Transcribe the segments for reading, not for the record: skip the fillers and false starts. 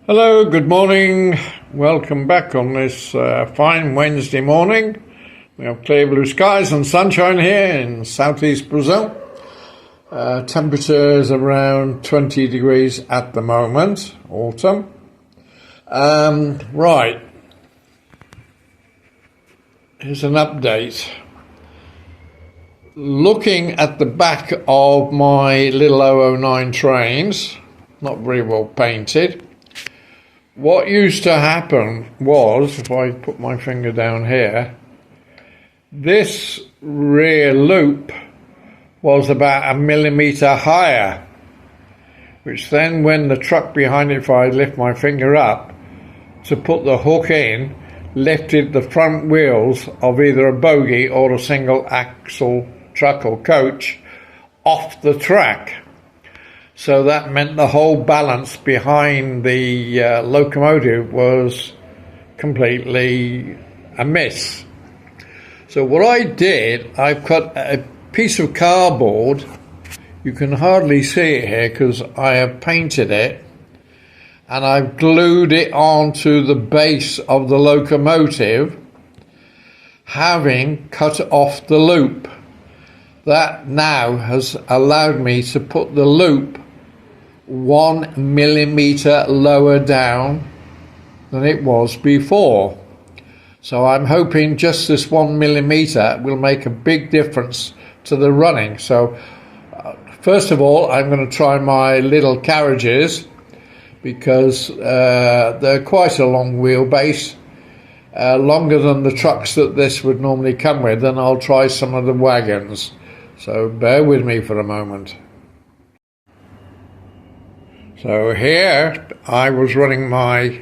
Hello, good morning. Welcome back on this fine Wednesday morning. We have clear blue skies and sunshine here in southeast Brazil. Temperature is around 20 degrees at the moment, autumn. Right, here's an update. Looking at the back of my little 009 trains, not very well painted. What used to happen was, if I put my finger down here, this rear loop was about 1 millimeter higher, which then when the truck behind it, if I lift my finger up to put the hook in, lifted the front wheels of either a bogie or a single axle truck or coach off the track. So that meant the whole balance behind the locomotive was completely amiss. So what I did, I've cut a piece of cardboard. You can hardly see it here because I have painted it, and I've glued it onto the base of the locomotive, having cut off the loop. That now has allowed me to put the loop 1 millimeter lower down than it was before. So I'm hoping just this 1 millimeter will make a big difference to the running. So first of all, I'm going to try my little carriages because they're quite a long wheelbase, longer than the trucks that this would normally come with, and I'll try some of the wagons. So bear with me for a moment. So here I was running my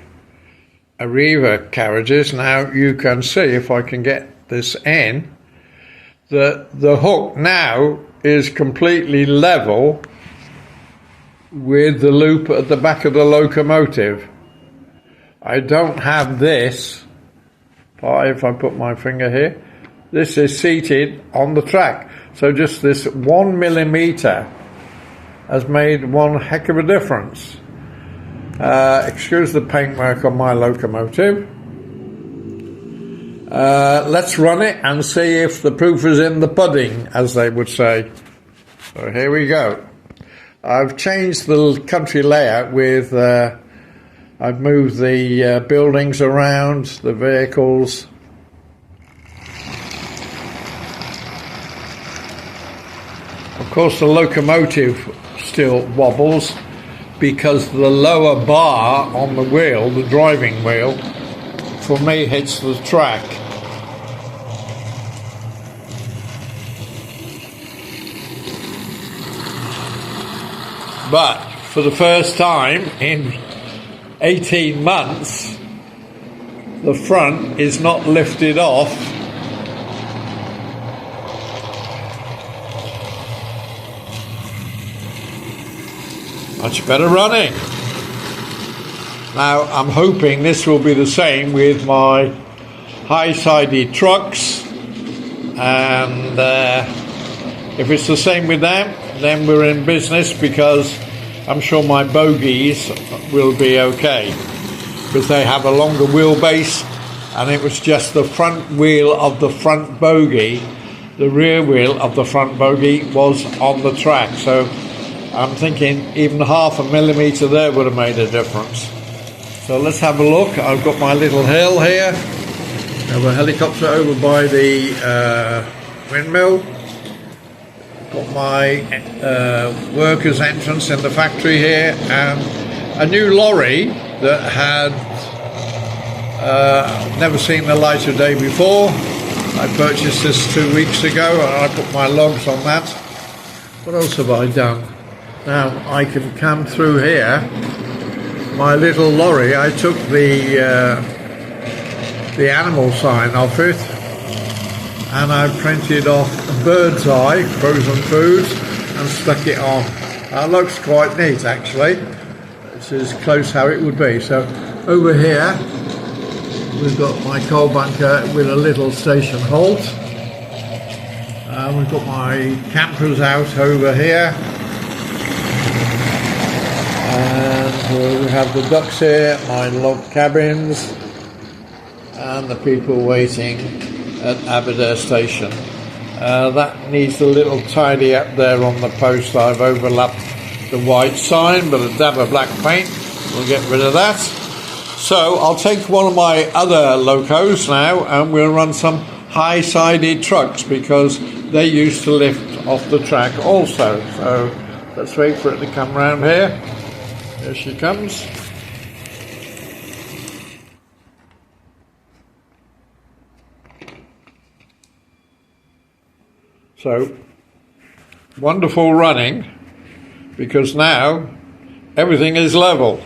Arriva carriages. Now you can see, if I can get this in, that the hook now is completely level with the loop at the back of the locomotive. I don't have this, if I put my finger here, this is seated on the track. So just this 1 millimeter has made one heck of a difference. Excuse the paintwork on my locomotive. Let's run it and see if the proof is in the pudding, as they would say. So here we go. I've changed the country layout with, I've moved the buildings around, the vehicles. Of course the locomotive still wobbles because the lower bar on the wheel, the driving wheel, for me hits the track. But for the first time in 18 months, the front is not lifted off. Much better running. Now I'm hoping this will be the same with my high-sided trucks, and if it's the same with them, then we're in business, because I'm sure my bogies will be okay, because they have a longer wheelbase, and it was just the front wheel of the front bogie, the rear wheel of the front bogie was on the track. So I'm thinking even 0.5 millimeter there would have made a difference. So let's have a look. I've got my little hill here. I have a helicopter over by the windmill. Got my workers' entrance in the factory here, and a new lorry that had never seen the light of day before. I purchased this 2 weeks ago, and I put my logs on that. What else have I done? Now I can come through here. My little lorry, I took the animal sign off it, and I printed off bird's eye, frozen foods, and stuck it on. That looks quite neat actually. This is close how it would be. So over here we've got my coal bunker with a little station halt. We've got my campers out over here. And we have the ducks here, my log cabins, and the people waiting at Aberdare station. That needs a little tidy up there on the post. I've overlapped the white sign, but a dab of black paint will get rid of that. So I'll take one of my other locos now and we'll run some high-sided trucks because they used to lift off the track also. So let's wait for it to come round here. Here she comes. So, wonderful running, because now everything is level.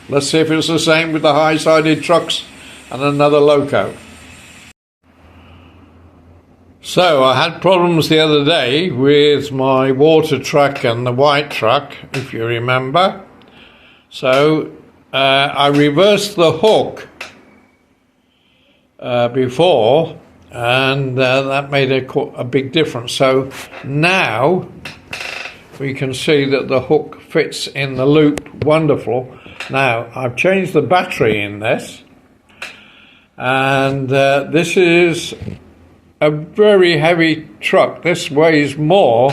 Let's see if it's the same with the high-sided trucks and another loco. So, I had problems the other day with my water truck and the white truck, if you remember. So, I reversed the hook before, and that made a big difference. So now we can see that the hook fits in the loop wonderful. Now I've changed the battery in this, and this is a very heavy truck. This weighs more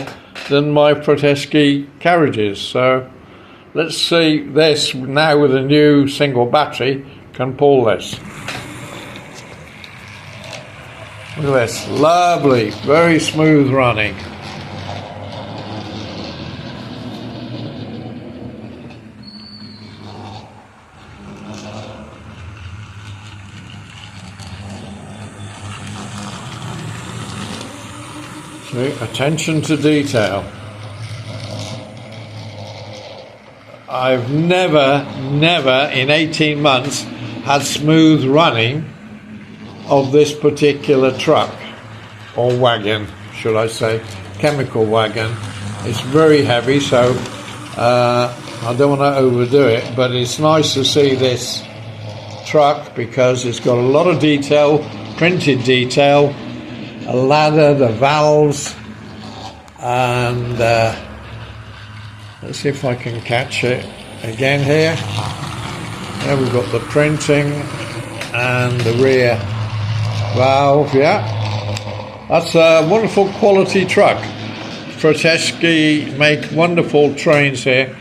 than my Proteski carriages. So let's see this now with a new single battery can pull this. Look at this, lovely, very smooth running. See, attention to detail. I've never in 18 months had smooth running of this particular truck, or wagon, should I say, chemical wagon. It's very heavy, so I don't want to overdo it, but it's nice to see this truck because it's got a lot of detail, printed detail, a ladder, the valves, and let's see if I can catch it again here. There we've got the printing and the rear valve, yeah. That's a wonderful quality truck. Proteski make wonderful trains here.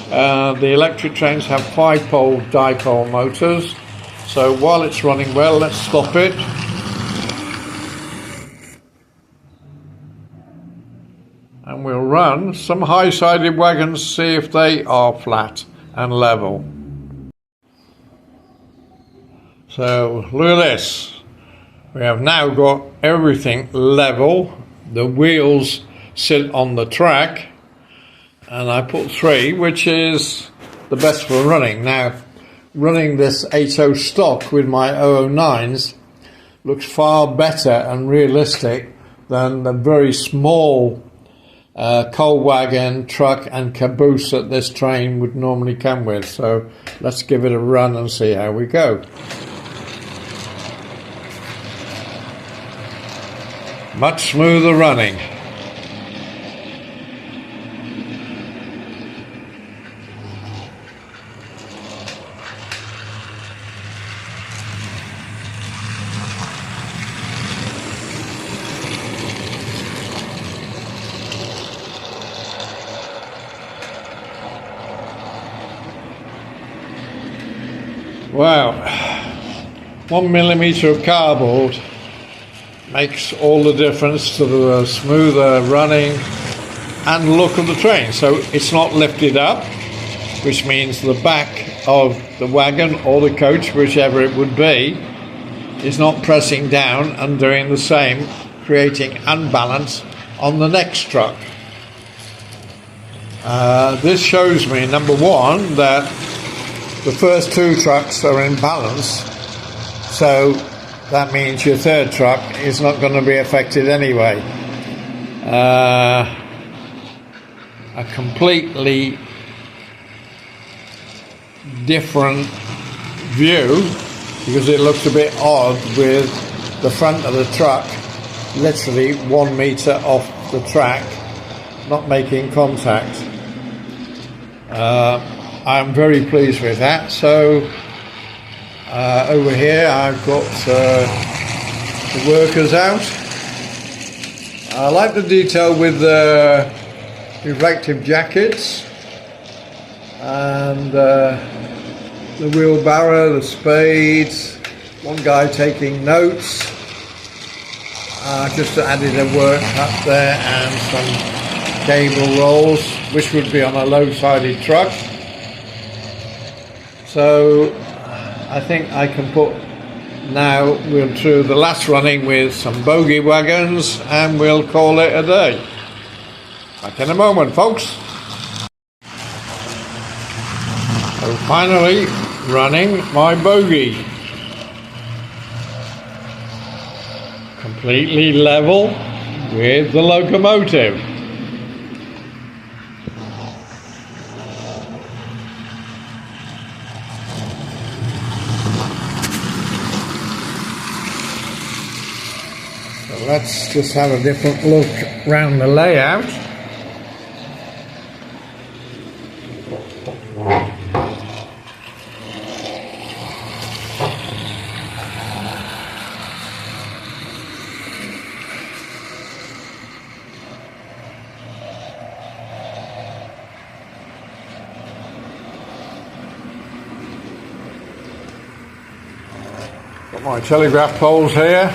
The electric trains have 5-pole dipole motors. So while it's running well, let's stop it. And we'll run some high-sided wagons, see if they are flat and level. So look at this. We have now got everything level. The wheels sit on the track, and I put 3, which is the best for running. Now, running this 80 stock with my 009s looks far better and realistic than the very small coal wagon, truck and caboose that this train would normally come with. So let's give it a run and see how we go. Much smoother running. Wow, 1 millimetre of cardboard makes all the difference to the smoother running and look of the train. So it's not lifted up, which means the back of the wagon or the coach, whichever it would be, is not pressing down and doing the same, creating unbalance on the next truck. This shows me, number one, that the first 2 trucks are in balance, so that means your third truck is not going to be affected anyway. A completely different view, because it looks a bit odd with the front of the truck literally 1 metre off the track, not making contact. I'm very pleased with that. So over here I've got the workers out. I like the detail with the reflective jackets and the wheelbarrow, the spades, one guy taking notes. Just added a work up there and some cable rolls, which would be on a low-sided truck. So I think I can put, now we'll do the last running with some bogie wagons and we'll call it a day. Back in a moment, folks. So finally running my bogie. Completely level with the locomotive. So let's just have a different look around the layout. Got my telegraph poles here,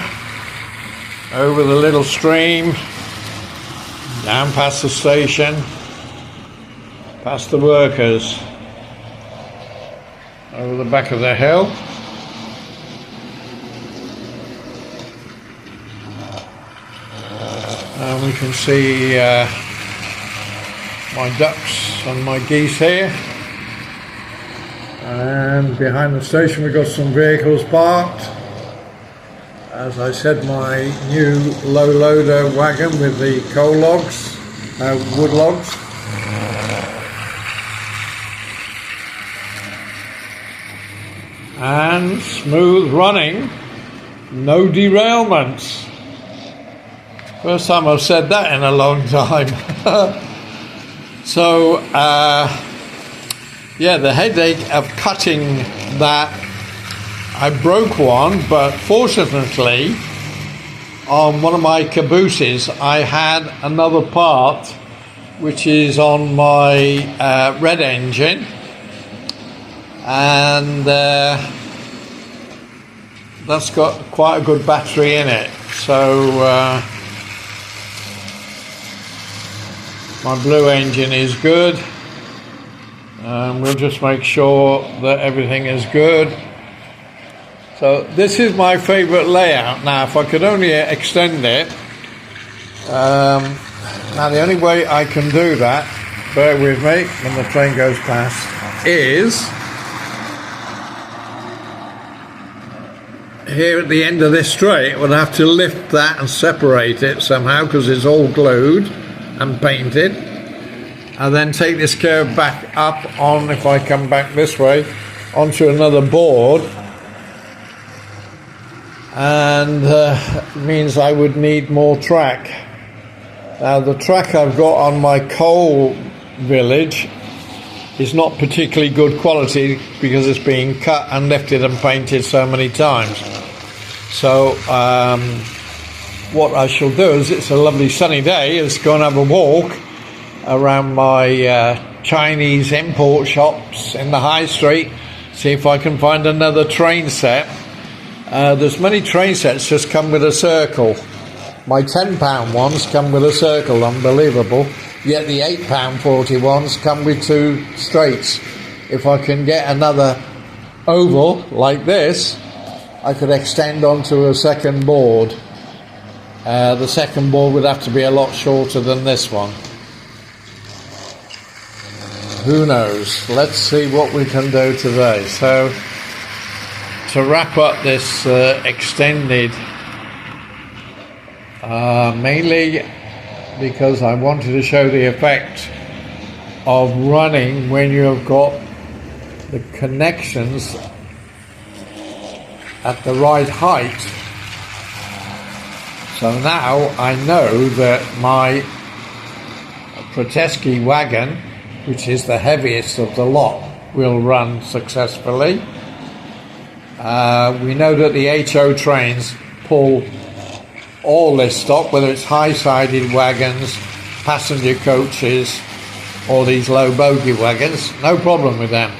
over the little stream, down past the station, past the workers, over the back of the hill. And we can see my ducks and my geese here. And behind the station we've got some vehicles parked. As I said, my new low loader wagon with the coal logs, wood logs. And smooth running, no derailments. First time I've said that in a long time. So, yeah, the headache of cutting that, I broke one, but fortunately on one of my cabooses I had another part which is on my red engine, and that's got quite a good battery in it. So my blue engine is good. We'll just make sure that everything is good. So this is my favourite layout. Now if I could only extend it, now the only way I can do that, bear with me when the train goes past, is here at the end of this straight. We'll have to lift that and separate it somehow because it's all glued and painted. And then take this curve back up on, if I come back this way, onto another board. And means I would need more track. Now the track I've got on my coal village is not particularly good quality because it's been cut and lifted and painted so many times. So what I shall do is, it's a lovely sunny day, is go and have a walk around my Chinese import shops in the high street, see if I can find another train set. There's many train sets just come with a circle. My £10 ones come with a circle, unbelievable. Yet the £8.40 ones come with two straights. If I can get another oval like this, I could extend onto a second board. The second board would have to be a lot shorter than this one. Who knows? Let's see what we can do today. So, to wrap up this extended, mainly because I wanted to show the effect of running when you have got the connections at the right height. So now I know that my Proteski wagon, which is the heaviest of the lot, will run successfully. We know that the HO trains pull all this stock, whether it's high-sided wagons, passenger coaches, or these low bogie wagons. No problem with them.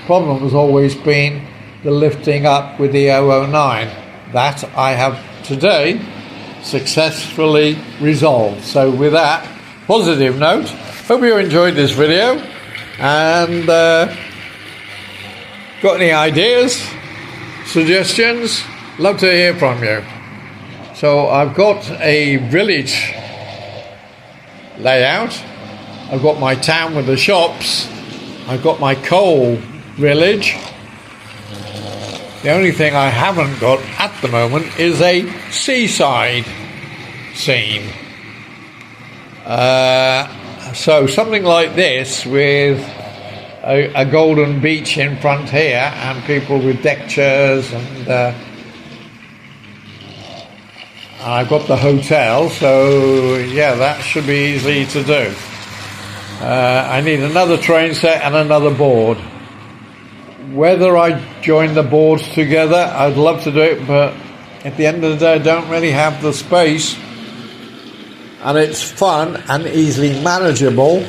Problem has always been the lifting up with the 009. That I have today successfully resolved. So with that positive note, hope you enjoyed this video, and got any ideas, suggestions? Love to hear from you. So I've got a village layout, I've got my town with the shops, I've got my coal village. The only thing I haven't got at the moment is a seaside scene. So something like this with a golden beach in front here and people with deck chairs, and I've got the hotel, so yeah, that should be easy to do. I need another train set and another board. Whether I join the boards together, I'd love to do it, but at the end of the day I don't really have the space, and it's fun and easily manageable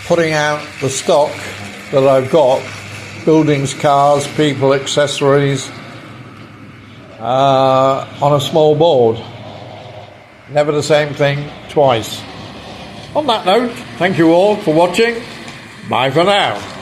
putting out the stock that I've got, buildings, cars, people, accessories, on a small board. Never the same thing twice. On that note, thank you all for watching. Bye for now.